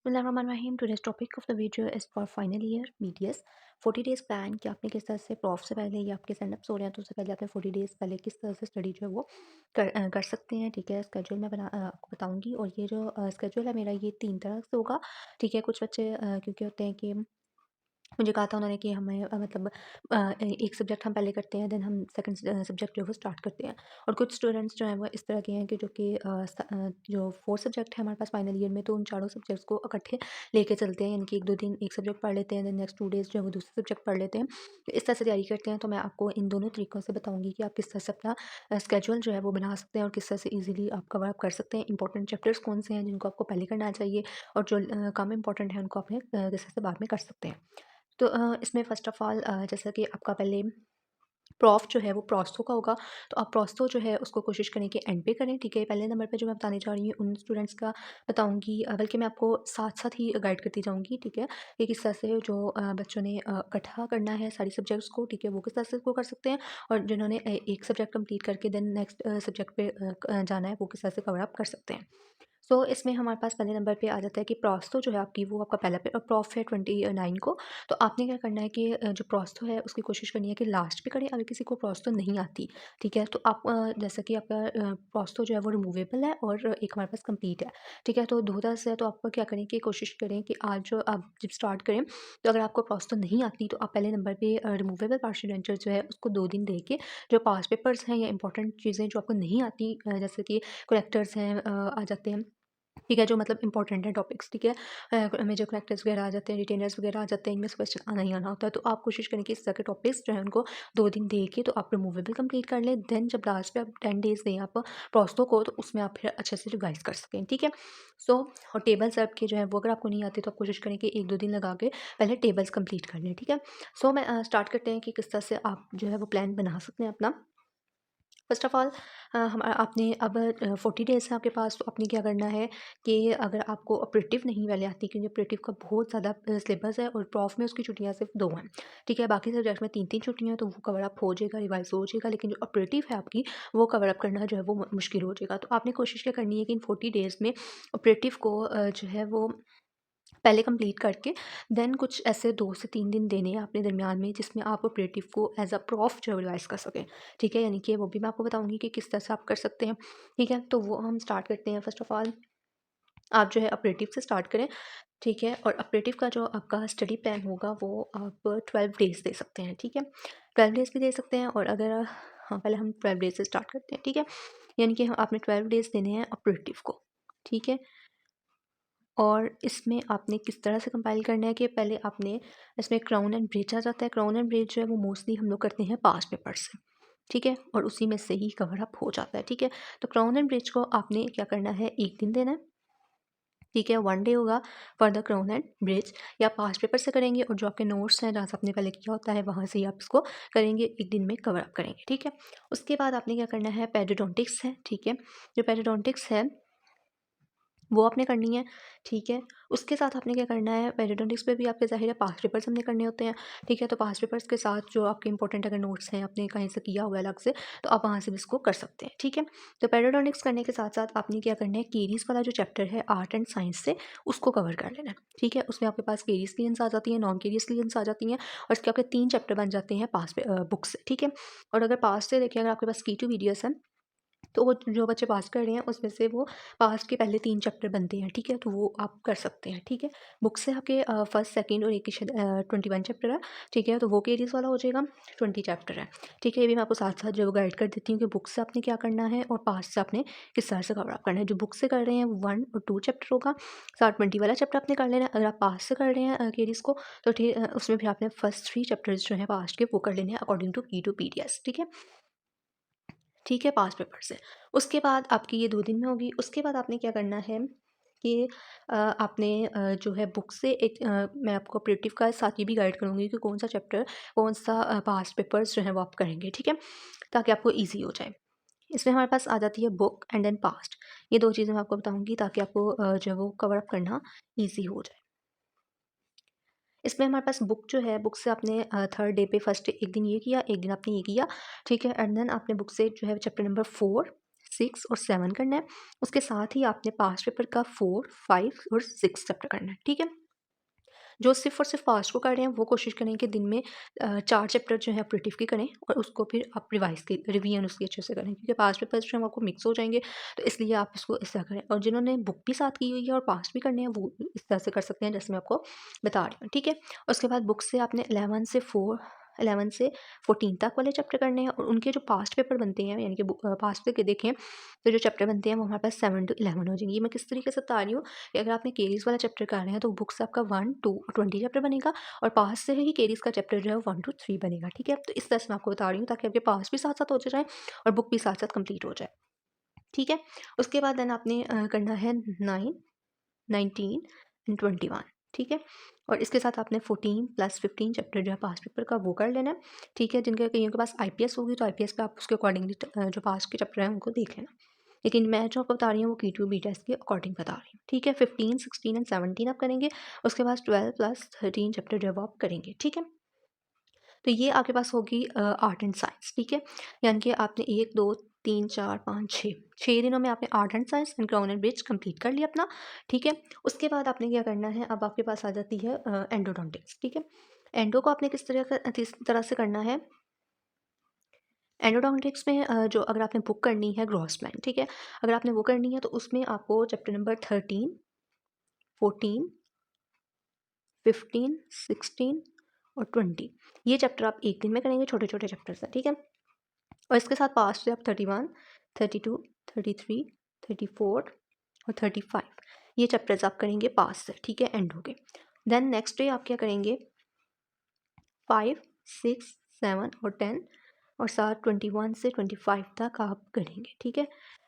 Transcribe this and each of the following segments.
बिस्मिल्लाहिर्रहमानिर्रहीम। Today's topic of the video is for final year BDS 40 days plan कि आपने किस तरह से प्रॉफ से पहले या आपके सेंडअप्स हो रहे हैं तो उससे पहले आपने 40 डेज़ पहले किस तरह से स्टडी जो है वो कर सकते हैं। ठीक है, स्केड्यूल मैं आपको बताऊंगी। और ये जो स्केड्यूल है मेरा, ये 3 तरह से होगा। ठीक है, कुछ बच्चे क्योंकि होते हैं कि मुझे कहा था उन्होंने कि हमें मतलब एक सब्जेक्ट हम पहले करते हैं, देन हम सेकंड सब्जेक्ट जो है वो स्टार्ट करते हैं। और कुछ स्टूडेंट्स जो हैं वो इस तरह के हैं कि जो कि जो 4 सब्जेक्ट है हमारे पास फाइनल ईयर में, तो उन चारों सब्जेक्ट्स को इकट्ठे लेके चलते हैं। यानी कि 1-2 दिन एक सब्जेक्ट पढ़ लेते हैं, देन नेक्स्ट 2 डेज़ जो है वो दूसरा सब्जेक्ट पढ़ लेते हैं। तो इस तरह से तैयारी करते हैं। तो मैं आपको इन दोनों तरीकों से बताऊँगी कि आप किस तरह से अपना स्केड्यूल जो है वो बना सकते हैं और किस तरह से ईज़िली आप कवर अप कर सकते हैं। इंपॉर्टेंट चैप्टर्स कौन से हैं जिनको आपको पहले करना चाहिए, और जो कम इंपॉर्टेंट है उनको आपने किस तरह से बाद में कर सकते हैं। तो इसमें फ़र्स्ट ऑफ़ ऑल जैसा कि आपका पहले प्रॉफ जो है वो प्रोस्तो का होगा। तो आप प्रोस्तो जो है उसको कोशिश करें कि एंड पे करें। ठीक है, पहले नंबर पे जो मैं बताने जा रही हूँ उन स्टूडेंट्स का बताऊँगी, बल्कि मैं आपको साथ-साथ ही गाइड करती जाऊँगी। ठीक है, कि किस तरह से जो बच्चों ने इकट्ठा करना है सारी सब्जेक्ट्स को, ठीक है, वो किस तरह से इसको कर सकते हैं। और जिन्होंने एक सब्जेक्ट कंप्लीट करके देन नेक्स्ट सब्जेक्ट पे जाना है, वो किस तरह से कवर अप कर सकते हैं। सो इसमें हमारे पास पहले नंबर पे आ जाता है कि प्रोस्तो जो है आपकी, वो आपका पहला पे प्रॉफ है 29 को। तो आपने क्या करना है कि जो प्रोस्तो है उसकी कोशिश करनी है कि लास्ट पे करें, अगर किसी को प्रोस्तो नहीं आती। ठीक है, तो आप जैसा कि आपका प्रोस्तो जो है वो रिमूवेबल है और एक हमारे पास कंप्लीट है। ठीक है, तो 2 तरह से है। तो आप क्या करें कि कोशिश करें कि आज जो आप जब स्टार्ट करें, तो अगर आपको प्रोस्तो नहीं आती तो आप पहले नंबर पे रिमूवेबल पार्शियल एंसर जो है उसको 2 दिन दे के, जो पास्ट पेपर्स हैं या इंपॉर्टेंट चीज़ें जो आपको नहीं आती, जैसे कि करेक्टर्स हैं आ जाते हैं। ठीक है, जो मतलब इंपॉर्टेंट है टॉपिक्स। ठीक है, मेजर करेक्टर्स वगैरह आ जाते हैं, रिटेनर्स वगैरह आ जाते हैं, इनमें से क्वेश्चन आना ही आना होता है। तो आप कोशिश करें कि इस तरह के टॉपिक्स जो है उनको 2 दिन दे के तो आप रिमूवेबल कंप्लीट कर लें। देन जब लास्ट पे आप 10 डेज़ दें आप प्रोस्तो को, तो उसमें आप फिर अच्छे से रिवाइज़ कर सकें। ठीक है, सो और टेबल्स आपके जो है वो अगर आपको नहीं आते तो आप कोशिश करें कि 1-2 दिन लगा के पहले टेबल्स कंप्लीट कर लें। ठीक है, सो मैं स्टार्ट करते हैं कि किस तरह से आप जो है वो प्लान बना सकते हैं अपना। फर्स्ट ऑफ ऑल हम आपने अब 40 डेज़ है आपके पास, तो आपने क्या करना है कि अगर आपको ऑपरेटिव नहीं पहले आती, क्योंकि ऑपरेटिव का बहुत ज़्यादा सिलेबस है और प्रॉफ में उसकी छुट्टियाँ सिर्फ 2 हैं। ठीक है, बाकी सब्जेक्ट में 3-3 छुट्टियाँ हैं, तो वो कवर अप हो जाएगा, रिवाइज हो जाएगा। लेकिन जो ऑपरेटिव है आपकी, वो कवर अप करना जो है वो मुश्किल हो जाएगा। तो आपने कोशिश क्या करनी है कि इन 40 डेज़ में ऑपरेटिव को जो है वो पहले कंप्लीट करके देन कुछ ऐसे 2 से 3 दिन देने हैं अपने दरमियान में, जिसमें आप ऑपरेटिव को एज़ अ प्रॉफ जो है रिवाइज़ कर सकें। ठीक है, यानी कि वो भी मैं आपको बताऊँगी कि किस तरह से आप कर सकते हैं। ठीक है, तो वो हम स्टार्ट करते हैं। फर्स्ट ऑफ ऑल आप जो है ऑपरेटिव से स्टार्ट करें। ठीक है, और ऑपरेटिव का जो आपका स्टडी प्लान होगा वो आप 12 डेज़ दे सकते हैं। ठीक है, 12 डेज़ भी दे सकते हैं। और अगर हाँ, पहले हम 12 डेज़ से स्टार्ट करते हैं। ठीक है, यानी कि आपने 12 डेज़ देने हैं ऑपरेटिव को। ठीक है, और इसमें आपने किस तरह से कंपाइल करना है कि पहले आपने इसमें क्राउन एंड ब्रिज आ जाता है। क्राउन एंड ब्रिज जो है वो मोस्टली हम लोग करते हैं पास्ट पेपर से। ठीक है, और उसी में से ही कवर अप हो जाता है। ठीक है, तो क्राउन एंड ब्रिज को आपने क्या करना है, 1 दिन देना है। ठीक है, 1 डे होगा for the crown and bridge. या पास्ट पेपर से करेंगे, और जो आपके नोट्स हैं जहाँ से आपने पहले किया होता है वहाँ से ही आप इसको करेंगे, 1 दिन में कवर अप करेंगे। ठीक है, उसके बाद आपने क्या करना है, पेरिडोंटिक्स है। ठीक है, जो पेरिडोंटिक्स है वो आपने करनी है। ठीक है, उसके साथ आपने क्या करना है, पेरियोडिक्स पे भी आपके ज़ाहिर है पास्ट पेपर्स हमने करने होते हैं। ठीक है, तो पास्ट पेपर्स के साथ जो आपके इंपॉर्टेंट अगर नोट्स हैं आपने कहीं से किया हुआ है अलग से, तो आप वहाँ से भी इसको कर सकते हैं। ठीक है, तो पेरियोडिक्स करने के साथ साथ आपने क्या करना है, केरीज वाला जो चैप्टर है आर्ट एंड साइंस से, उसको कवर कर लेना है। ठीक है, उसमें आपके पास केरीज क्लियंस आ जाती हैं, नॉन केरीज क्लियंस आ जाती हैं, और इसके आपके 3 चैप्टर बन जाते हैं पास बुक से। ठीक है, और अगर पास से देखिए, अगर आपके पास की टू वीडियोस है, तो वो जो बच्चे पास कर रहे हैं उसमें से वो पास के पहले 3 चैप्टर बनते हैं। ठीक है, तो वो आप कर सकते हैं। ठीक है, बुक से आपके फर्स्ट, सेकंड और एक ही शायद 21 चैप्टर है। ठीक है, तो वो केरीज वाला हो जाएगा, 20 चैप्टर है। ठीक है, ये भी मैं आपको साथ-साथ जो है वो गाइड कर देती हूँ कि बुक से आपने क्या करना है और पास से आपने किस तरह से कवर अप करना है। जो बुक से कर रहे हैं वो 1 और 2 चैप्टर होगा, साथ 20 वाला चैप्टर आपने कर लेना है। अगर आप पास से कर रहे हैं केरीज को, तो उसमें फिर आपने फर्स्ट 3 चैप्टर्स जो हैं पास्ट के, वो कर लेने हैं अकॉर्डिंग टू की टू पीडीएस। ठीक है? ठीक है, पास पेपर से। उसके बाद आपकी ये 2 दिन में होगी। उसके बाद आपने क्या करना है कि आपने जो है बुक से एक मैं आपको ऑपरेटिव का साथ ये भी गाइड करूँगी कि कौन-सा चैप्टर, कौन-सा पास्ट पेपर्स जो हैं वो आप करेंगे, ठीक है? ताकि आपको ईज़ी हो जाए। इसमें हमारे पास आ जाती है बुक एंड देन पास्ट। ये 2 चीज़ें मैं आपको बताऊँगी ताकि आपको जो है वो कवर अप करना ईज़ी हो जाए। इसमें हमारे पास बुक जो है, बुक से आपने थर्ड डे पे फर्स्ट एक दिन ये किया, एक दिन आपने ये किया, ठीक है? एंड देन आपने बुक से जो है चैप्टर नंबर 4, 6 और 7 करना है। उसके साथ ही आपने पास्ट पेपर का 4, 5 और 6 चैप्टर करना है, ठीक है। जो सिर्फ़ और सिर्फ़ पास्ट को कर रहे हैं वो कोशिश करें कि दिन में 4 चैप्टर जो है ऑपरेटिव के करें और उसको फिर आप रिवीजन उसकी अच्छे से करें, क्योंकि पास्ट पेपर्स जो हैं वो आपको मिक्स हो जाएँगे, तो इसलिए आप इसको इस तरह करें। और जिन्होंने बुक भी साथ की हुई है और पास्ट भी करने हैं वो इस तरह से कर सकते हैं जैसे मैं आपको बता रही हूँ, ठीक है। उसके बाद बुक से आपने 11 से 14 तक वाले चैप्टर करने हैं और उनके जो पास्ट पेपर बनते हैं, यानी कि पास्ट के देखें तो जो चैप्टर बनते हैं वो हमारे पास 7 to 11 हो जाएंगे। ये मैं किस तरीके से बता रही हूँ कि अगर आपने केरीज वाला चैप्टर कर रहे हैं तो बुक से आपका 1, 2 और 20 चैप्टर बनेगा और पास से ही केरीज का चैप्टर जो है 1 to 3 बनेगा, ठीक है। तो इस तरह से मैं आपको बता रही हूँ ताकि आपके पास भी साथ साथ हो जाए और बुक भी साथ साथ कंप्लीट हो जाए, ठीक है। उसके बाद देन आपने करना है 9, 19 एंड 21, ठीक है। और इसके साथ आपने 14 प्लस 15 चैप्टर जो है पास्ट पेपर का वो कर लेना है, ठीक है। जिनके कईयों के पास आईपीएस होगी तो आईपीएस पे आप उसके अकॉर्डिंगली जो पास्ट के चैप्टर हैं उनको देख लेना, लेकिन मैं जो आपको बता रही हूँ वो की2 बी टेस्ट के अकॉर्डिंग बता रही हूँ, ठीक है। 15, 16 एंड 17 आप करेंगे, उसके बाद 12 प्लस 13 चैप्टर जो है वो आप करेंगे, ठीक है। तो ये आपके पास होगी आर्ट एंड साइंस, ठीक है। यानी कि आपने 1, 2, 3, 4, 5, 6 दिनों में आपने art and science and crown and bridge complete कर लिया अपना, ठीक है। उसके बाद आपने क्या करना है, अब आपके पास आ जाती है एंडोडोंटिक्स, ठीक है। एंडो को आपने किस तरह से करना है, एंडोडोंटिक्स में जो अगर आपने बुक करनी है ग्रॉसमैन, ठीक है। अगर आपने वो करनी है तो उसमें आपको चैप्टर नंबर 13, 14, 15, 16 और 20 ये चैप्टर आप एक दिन में करेंगे, छोटे छोटे चैप्टर्स हैं, ठीक है। और इसके साथ पास्ट से आप 31, 32, 33, 34 और 35 ये चैप्टर्स आप करेंगे पास से, ठीक है, एंड हो गए। देन नेक्स्ट डे आप क्या करेंगे, 5, 6, 7 और 10 और साथ 21 से 25 तक आप करेंगे, ठीक है।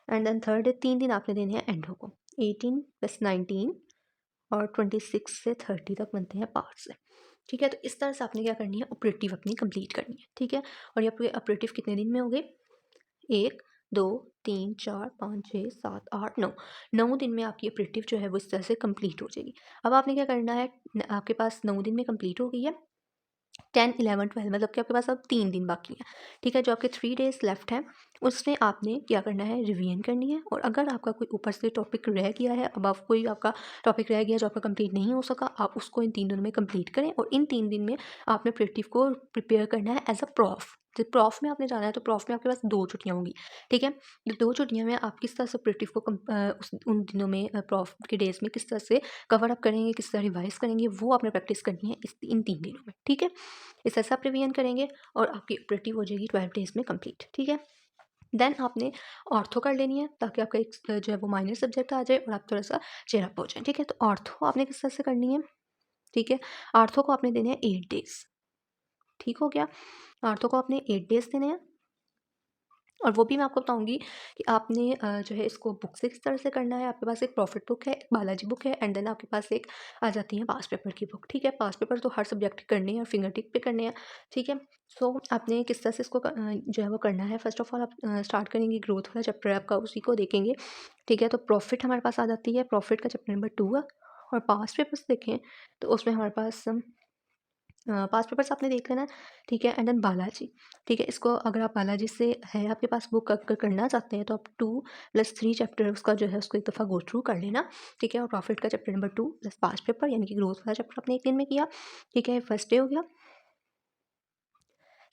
एंड देन थर्ड डे 3 दिन आपने देने हैं एंडो को, 18 प्लस 19 और 26 से 30 तक बनते हैं पार्ट से, ठीक है। तो इस तरह से आपने क्या करनी है, ऑपरेटिव अपनी कंप्लीट करनी है, ठीक है। और ये आपके ऑपरेटिव कितने दिन में हो गए, 1, 2, 3, 4, 5, 6, 7, 8, 9 9 दिन में आपकी ऑपरेटिव जो है वो इस तरह से कंप्लीट हो जाएगी। अब आपने क्या करना है, आपके पास 9 दिन में कंप्लीट हो गई है, 10, 11, 12 मतलब कि आपके पास अब 3 दिन बाकी हैं, ठीक है। जो आपके 3 डेज़ लेफ्ट हैं उसमें आपने क्या करना है, रिवीजन करनी है। और अगर आपका कोई ऊपर से टॉपिक रह गया है, अब आप कोई आपका टॉपिक रह गया जो आपका कंप्लीट नहीं हो सका, आप उसको इन 3 दिनों में कंप्लीट करें। और इन 3 दिन में आपने ऑपरेटिव को प्रिपेयर करना है एज अ प्रॉफ। जब प्रॉफ में आपने जाना है तो प्रॉफ में आपके पास 2 छुट्टियाँ होंगी, ठीक है। ये 2 छुट्टियों में आप किस तरह से ऑपरेटिव को उन दिनों में प्रॉफ के डेज़ में किस तरह से कवर अप करेंगे, किस तरह रिवाइज करेंगे, वो आपने प्रैक्टिस करनी है इन 3 दिनों में, ठीक है। इस ऐसा आप रिवीजन करेंगे और आपकी ऑपरेटिव हो जाएगी 12 डेज़ में कंप्लीट, ठीक है। देन आपने ऑर्थो कर लेनी है ताकि आपका एक जो है वो माइनर सब्जेक्ट आ जाए और आप थोड़ा-सा चेयर अप हो जाएँ, ठीक है। तो ऑर्थो आपने किस तरह से करनी है, ठीक है। ऑर्थो को आपने देने हैं 8 डेज़, ठीक हो गया। ऑर्थो को आपने 8 डेज़ देने हैं और वो भी मैं आपको बताऊँगी कि आपने जो है इसको बुक से किस तरह से करना है। आपके पास एक प्रॉफिट बुक है, एक बालाजी बुक है एंड देन आपके पास एक आ जाती है पास्ट पेपर की बुक, ठीक है। पास्ट पेपर तो हर सब्जेक्ट के करने हैं और फिंगर टिप पे करने हैं, ठीक है। सो आपने किस तरह से इसको जो है वो करना है, फर्स्ट ऑफ ऑल आप स्टार्ट करेंगे, ग्रोथ वाला चैप्टर है आपका उसी को देखेंगे, ठीक है। तो प्रॉफिट हमारे पास आ जाती है, प्रॉफिट का चैप्टर नंबर 2 है। और पास्ट पेपर्स देखें तो उसमें हमारे पास पास्ट पेपर्स आपने देख लेना है, ठीक है। एंड देन बालाजी, ठीक है। इसको अगर आप बालाजी से है आपके पास बुक अगर करना चाहते हैं तो आप 2 + 3 चैप्टर उसका जो है उसको एक दफ़ा गो थ्रू कर लेना, ठीक है। और प्रॉफिट का chapter number 2 plus past paper यानी कि ग्रोथ वाला चैप्टर आपने एक दिन में किया, ठीक है। फर्स्ट डे हो गया।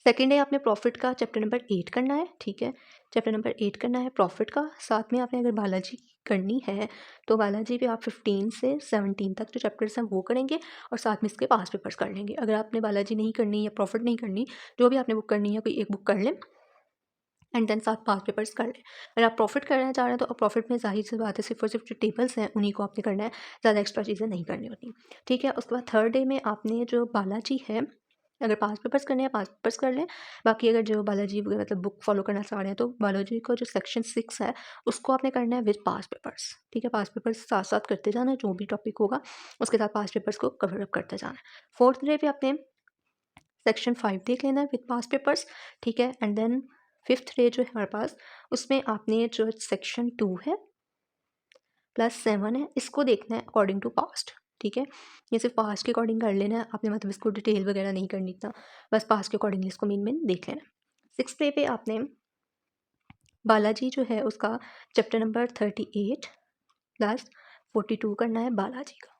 सेकंड डे आपने प्रॉफिट का चैप्टर नंबर 8 करना है, ठीक है। चैप्टर नंबर 8 करना है प्रॉफिट का, साथ में आपने अगर बालाजी करनी है तो बालाजी भी आप 15 से 17 तक जो चैप्टर्स हैं वो करेंगे और साथ में इसके पास पेपर्स कर लेंगे। अगर आपने बालाजी नहीं करनी या प्रॉफिट नहीं करनी, जो भी आपने बुक करनी है कोई एक बुक कर लें एंड देन साथ पास पेपर्स कर लें। अगर आप प्रॉफिट करना चाह रहे हैं तो प्रॉफिट में ज़ाहिर सी बात है सिर्फ और सिर्फ जो टेबल्स हैं उन्हीं को आपने करना है, ज़्यादा एक्स्ट्रा चीज़ें नहीं करनी होती, ठीक है। उसके बाद थर्ड डे में आपने जो बालाजी है, अगर पास पेपर्स करने हैं पास पेपर्स कर लें, बाकी अगर जो बालाजी मतलब बुक फॉलो करना चाह रहे हैं तो बालाजी का जो सेक्शन 6 है उसको आपने करना है विद पास पेपर्स, ठीक है। पास पेपर्स साथ साथ करते जाना है, जो भी टॉपिक होगा उसके साथ पास पेपर्स को कवर अप करते जाना है। फोर्थ डे पे आपने सेक्शन 5 देख लेना है विद पास पेपर्स, ठीक है। एंड देन फिफ्थ डे जो है हमारे पास उसमें आपने जो सेक्शन 2 है प्लस 7 है इसको देखना है अकॉर्डिंग टू पास्ट, ठीक है। ये सिर्फ पास्ट के अकॉर्डिंग कर लेना है आपने, मतलब इसको डिटेल वगैरह नहीं करनी इतना, बस पास्ट के अकॉर्डिंगली इसको मेन मेन देख लेना है। सिक्स डे पे आपने बालाजी जो है उसका चैप्टर नंबर 38 प्लस 42 करना है बालाजी का,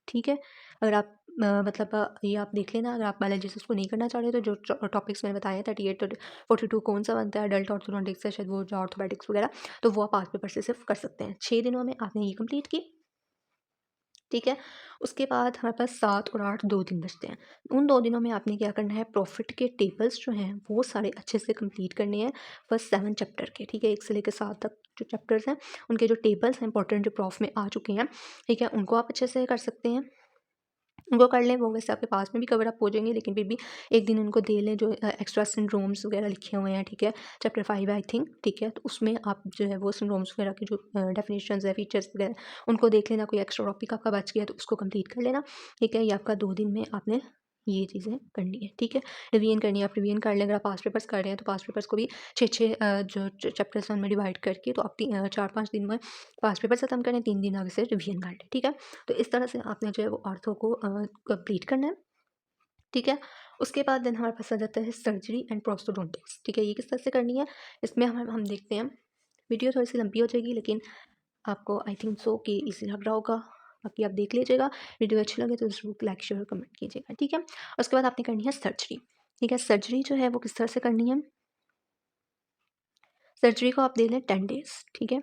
ठीक है। अगर आप मतलब ये आप देख लेना, अगर आप बायोलॉजी से उसको नहीं करना चाह रहे तो जो टॉपिक्स मैंने बताया 38 और 42 कौन सा बनता है, अडल्ट ऑर्थोडोंटिक्स है शायद वो, जो ऑर्थोपेडिक्स वगैरह, तो वो आप 5 पेपर से सिर्फ कर सकते हैं। 6 दिनों में आपने ये कंप्लीट की, ठीक है। उसके बाद हमारे पास 7 और 8 2 दिन बचते हैं। उन 2 दिनों में आपने क्या करना है, प्रॉफिट के टेबल्स जो हैं वो सारे अच्छे से कंप्लीट करने हैं, फर्स्ट 7 चैप्टर के, ठीक है। 1 से लेकर 7 तक जो चैप्टर्स हैं उनके जो टेबल्स हैं इंपॉर्टेंट, जो प्रॉफ में आ चुके हैं, ठीक है, उनको आप अच्छे से कर सकते हैं। उनको कर लें, वो वैसे आपके पास में भी कवर अप हो जाएंगे, लेकिन फिर भी एक दिन उनको दे लें। जो एक्स्ट्रा सिंड्रोम्स वगैरह लिखे हुए हैं, ठीक है, चैप्टर 5 आई थिंक, ठीक है, तो उसमें आप जो है वो सिंड्रोम्स वगैरह की जो डेफिनेशंस है, फीचर्स वगैरह, उनको देख लेना। कोई एक्स्ट्रा टॉपिक आपका बच गया तो उसको कंप्लीट कर लेना, ठीक है। ये आपका 2 दिन में आपने ये चीज़ें करनी है, ठीक है। रिवीजन करनी है, आप रिवीजन कर लें। अगर आप पास्ट पेपर्स कर रहे हैं तो पास्ट पेपर्स को भी 6-6 जो चैप्टर्स हैं उनमें डिवाइड करके, तो आप 4-5 दिन में पास्ट पेपर्स खत्म करें, 3 दिन आगे से रिवीजन कर लें, ठीक है। तो इस तरह से आपने जो है वो आर्थो को कंप्लीट करना है, ठीक है। उसके बाद देन हमारे पास आ जाता है सर्जरी एंड प्रोस्टोडोंटिक्स, ठीक है। ये किस तरह से करनी है, इसमें हम देखते हैं। वीडियो थोड़ी सी लंबी हो जाएगी, लेकिन आपको आई थिंक सो कि ईजी लग रहा होगा, बाकी आप देख लीजिएगा। वीडियो अच्छी लगे तो ज़रूर लाइक शेयर कमेंट कीजिएगा, ठीक है। उसके बाद आपने करनी है सर्जरी, ठीक है। सर्जरी जो है वो किस तरह से करनी है, सर्जरी को आप दे लें 10 डेज़, ठीक है,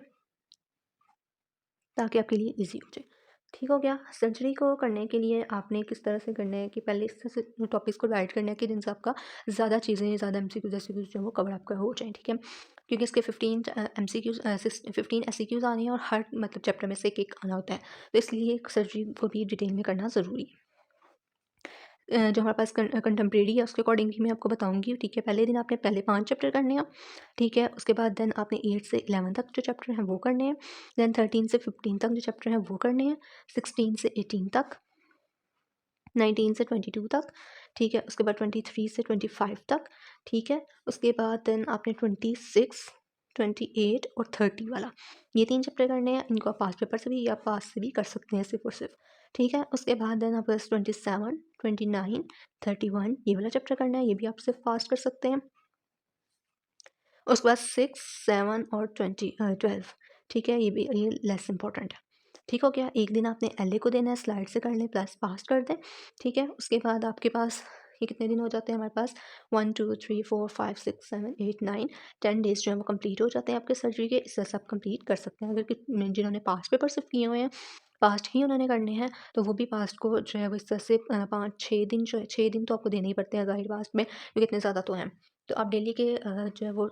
ताकि आपके लिए ईजी हो जाए, ठीक हो गया। सर्जरी को करने के लिए आपने किस तरह से करना है कि पहले इस तरह से टॉपिक्स को राइट करना है कि जिनसे आपका ज़्यादा चीज़ें, ज़्यादा एमसीक्यूज एससीक्यूज जो है वो कवर आपका हो जाए, ठीक है। क्योंकि इसके 15 एमसीक्यूज 15 एससीक्यूज आने हैं और हर मतलब चैप्टर में से एक एक आना होता है, तो इसलिए सर्जरी को भी डिटेल में करना ज़रूरी है। जो हमारे पास कंटेम्प्रेरी है उसके अकॉर्डिंग ही मैं आपको बताऊँगी, ठीक है। पहले दिन आपने पहले 5 चैप्टर करने हैं, ठीक है। उसके बाद देन आपने 8 से 11 तक जो चैप्टर हैं वो करने हैं, देन 13 से 15 तक जो चैप्टर हैं वो करने हैं, 16 से 18 तक, 19 से 22 तक, ठीक है। उसके बाद 23 से 25 तक, ठीक है। उसके बाद देन आपने 26, 28 और 30 वाला, ये 3 चैप्टर करने हैं। इनको आप पास पेपर से भी या पास से भी कर सकते हैं सिर्फ और सिर्फ, ठीक है। उसके बाद देन आप बस 27, 29, 31 ये वाला चैप्टर करना है, ये भी आप सिर्फ पास कर सकते हैं। उसके बाद 6, 7 और 12, ठीक है, ये भी ये लेस इंपॉर्टेंट है, ठीक हो गया। एक दिन आपने एलए को देना है, स्लाइड से कर लें प्लस पास कर दें, ठीक है। उसके बाद आपके पास ये कितने दिन हो जाते हैं हमारे पास, 1 2 3 4 5 6 7 8 9 10 डेज़ जो है वो कंप्लीट हो जाते हैं आपके सर्जरी के। इस तरह से आप कंप्लीट कर सकते हैं। अगर जिन्होंने पास्ट पेपर सिर्फ किए हुए हैं, पास्ट ही उन्होंने करने हैं, तो वो भी पास्ट को जो है वो इस तरह से 5-6 दिन जो है, 6 दिन तो आपको देने ही पड़ते हैं ज़ाहिर पास्ट में, क्योंकि इतने ज़्यादा तो हैं। तो आप डेली के जो है वो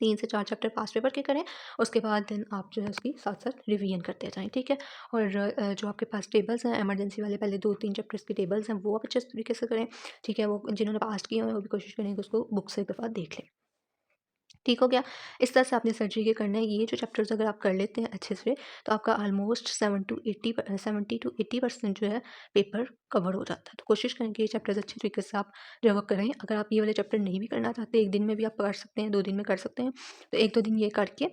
3 से 4 चैप्टर पास्ट पेपर के करें, उसके बाद देन आप जो है उसकी साथ-साथ रिवीजन करते जाएँ, ठीक है। और जो आपके पास टेबल्स हैं इमरजेंसी वाले, पहले 2-3 चैप्टर्स के टेबल्स हैं वो आप अच्छे तरीके से करें, ठीक है। वो जिन्होंने पास्ट किए हुए हैं वो भी कोशिश करें कि उसको बुक से एक दफ़ा देख लें, ठीक हो गया। इस तरह से आपने सर्जरी के करना है। ये जो चैप्टर्स अगर आप कर लेते हैं अच्छे से, तो आपका ऑलमोस्ट 70 टू 80% जो है पेपर कवर हो जाता है। तो कोशिश करें कि ये चैप्टर्स अच्छे तरीके से आप जो है करें। अगर आप ये वाले चैप्टर नहीं भी करना चाहते, 1 दिन में भी आप कर सकते हैं, 2 दिन में कर सकते हैं। तो 1-2 दिन ये करके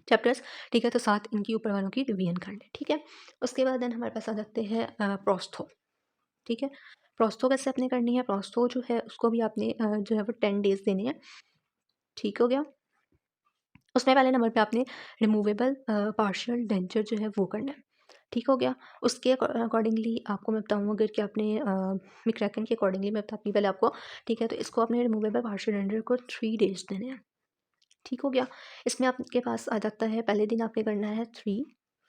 चैप्टर्स, ठीक है, तो साथ इनके ऊपर वालों की रिवीजन कर लें, ठीक है। उसके बाद देन हमारे पास आ जाते हैं प्रोस्थो, ठीक है। प्रोस्थो कैसे आपने करनी है, प्रोस्थो जो है उसको भी आपने जो है वो 10 डेज़ देने हैं, ठीक हो गया। उसमें पहले नंबर पे आपने रिमूवेबल पार्शियल डेंचर जो है वो करना है, ठीक हो गया। उसके अकॉर्डिंगली आपको मैं बताऊँ, अगर कि आपने मैक्रैकन के अकॉर्डिंगली मैं बताती हूँ पहले आपको, ठीक है। तो इसको आपने रिमूवेबल पार्शियल डेंचर को 3 डेज़ देने हैं, ठीक हो गया। इसमें आपके पास आ जाता है, पहले दिन आपने करना है 3,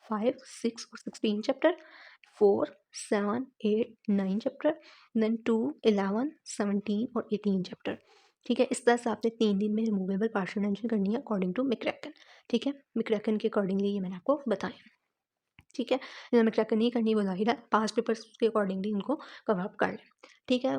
5, 6 और 16 चैप्टर, 4, 7, 8, 9 चैप्टर, देन 2, 11, 17 और 18 चैप्टर, ठीक है। इस तरह से आपने 3 दिन में रिमूवेबल पार्शियल टेंशन करनी है अकॉर्डिंग टू मैक्रैकन, ठीक है। मैक्रैकन के अकॉर्डिंगली ये मैंने आपको बताया, ठीक है। जिन्हें मैक्रैकन नहीं करनी वो ज़ाहिर है पास्ट पेपर्स के अकॉर्डिंगली उनको कवर अप कर लें, ठीक है।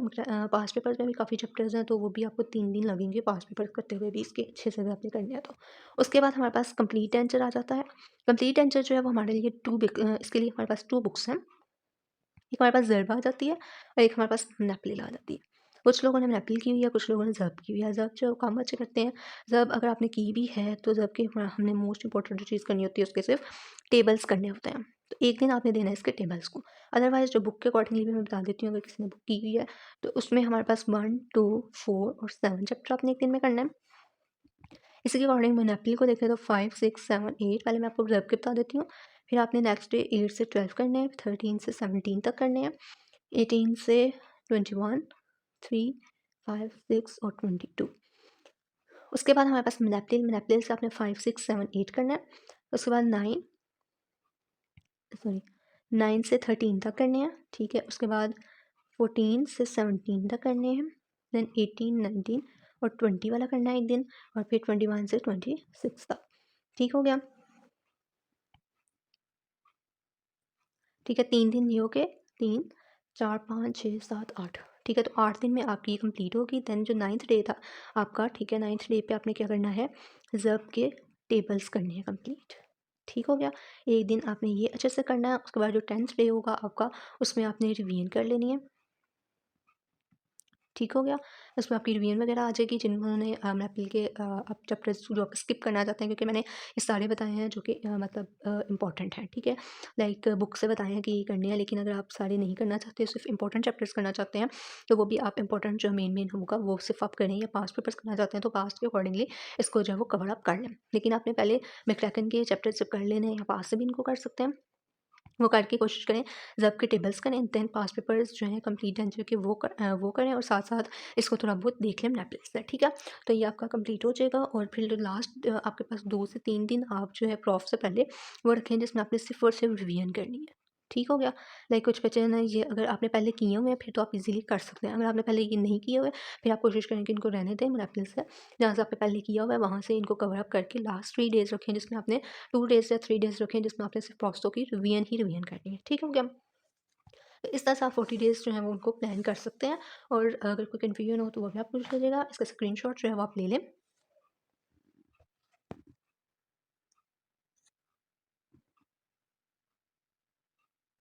पास्ट पेपर्स में भी काफ़ी चैप्टर्स हैं, तो वो भी आपको 3 दिन लगेंगे पास्ट पेपर करते हुए भी, इसके अच्छे से अगर आपने करने हैं तो। उसके बाद हमारे पास कंप्लीट एंसर आ जाता है। कंप्लीट आंसर जो है वो हमारे लिए इसके लिए हमारे पास 2 बुक्स हैं। एक हमारे पास ज़र्ब आ जाती है और एक हमारे पास नेपलिल आ जाती है। कुछ लोगों ने नेपलिल की हुई है, कुछ लोगों ने ज़र्ब की हुई है। ज़र्ब जो काम अच्छे करते हैं। ज़र्ब अगर आपने की भी है तो ज़र्ब के हमने मोस्ट इंपॉर्टेंट जो चीज़ करनी होती है उसके सिर्फ टेबल्स करने होते हैं। तो एक दिन आपने देना है इसके टेबल्स को। अदरवाइज़ जो बुक के अकॉर्डिंगली भी मैं बता देती हूँ, अगर किसी ने बुक की हुई है तो उसमें हमारे पास 1, 2, 4 और 7 चैप्टर आपने एक दिन में करना है। इसी के अकॉर्डिंग मैंने अप्रैल को देखे तो 5, 6, 7, 8 पहले मैं आपको ऑब्जर्व के बता देती हूँ। फिर आपने नेक्स्ट डे 8 से 12 करने हैं, 13 से 17 तक करने हैं, 18 से 21, 3, 5, 6 और 22। उसके बाद हमारे पास मैनएप्रिल से आपने 5, 6, 7, 8 करना है। उसके बाद 9 से 13 तक करने हैं, ठीक है। उसके बाद 14 से 17 तक करने हैं, देन 18, 19 और 20 वाला करना है एक दिन, और फिर 21 से 26 तक, ठीक हो गया। ठीक है, 3 दिन ये हो गए, 3, 4, 5, 6, 7, 8, ठीक है। तो 8 दिन में आपकी ये कंप्लीट होगी। देन जो 9th डे था आपका, ठीक है, 9th डे पे आपने क्या करना है, ज़र्ब के टेबल्स करने हैं कंप्लीट, ठीक हो गया। एक दिन आपने ये अच्छे से करना है। उसके बाद जो 10th डे होगा आपका, उसमें आपने रिवीजन कर लेनी है, ठीक हो गया। उसमें आपकी रिवीजन वगैरह आ जाएगी। जिन्होंने मैपल के आप चैप्टर्स जो आप स्किप करना चाहते हैं, क्योंकि मैंने ये सारे बताए हैं जो कि मतलब इम्पॉर्टेंट हैं, ठीक है। लाइक बुक से बताए हैं कि ये करने हैं, लेकिन अगर आप सारे नहीं करना चाहते, सिर्फ इंपॉर्टेंट चैप्टर्स करना चाहते हैं, तो वो भी आप इंपॉर्टेंट जो मेन होगा वो सिर्फ आप करें, या पास्ट पेपर्स करना चाहते हैं तो पास्ट के अकॉर्डिंगली इसको जो है वो कवर अप कर लें। लेकिन आपने पहले मैक्लैकन के चैप्टर जब कर लेने हैं, या पास से भी इनको कर सकते हैं, वो करके कोशिश करें, ज़ब के टेबल्स करें, देन पास्ट पेपर्स जो हैं कंप्लीट हैं जो कि वो करें, और साथ-साथ इसको थोड़ा बहुत देख लें मैपलिस्ट से, ठीक है। तो ये आपका कंप्लीट हो जाएगा। और फिर जो लास्ट आपके पास 2 से 3 दिन आप जो है प्रॉफ से पहले वो रखें, जिसमें आपने सिर्फ़ और सिर्फ रिवीजन करनी है, ठीक हो गया। लाइक कुछ बच्चे ना, ये अगर आपने पहले किए हुए हैं फिर तो आप इज़िली कर सकते हैं। अगर आपने पहले ये नहीं किए हुए, फिर आप कोशिश करें कि इनको रहने दें मैपलिस्ट से, जहाँ से आपने पहले किया हुआ है वहाँ से इनको कवर अप करके लास्ट 3 डेज़ रखें, जिसमें आपने 2 डेज़ या 3 डेज़ रखें, जिसमें आपने सिर्फ प्रॉफ्स की रिवीजन ही रिवीजन करनी है, ठीक हो गया। तो इस तरह से आप 40 डेज़ जो हैं वो उनको प्लान कर सकते हैं। और अगर कोई कन्फ्यूजन हो तो वो भी आप पूछ लीजिएगा। इसका स्क्रीनशॉट जो है वो आप ले लें।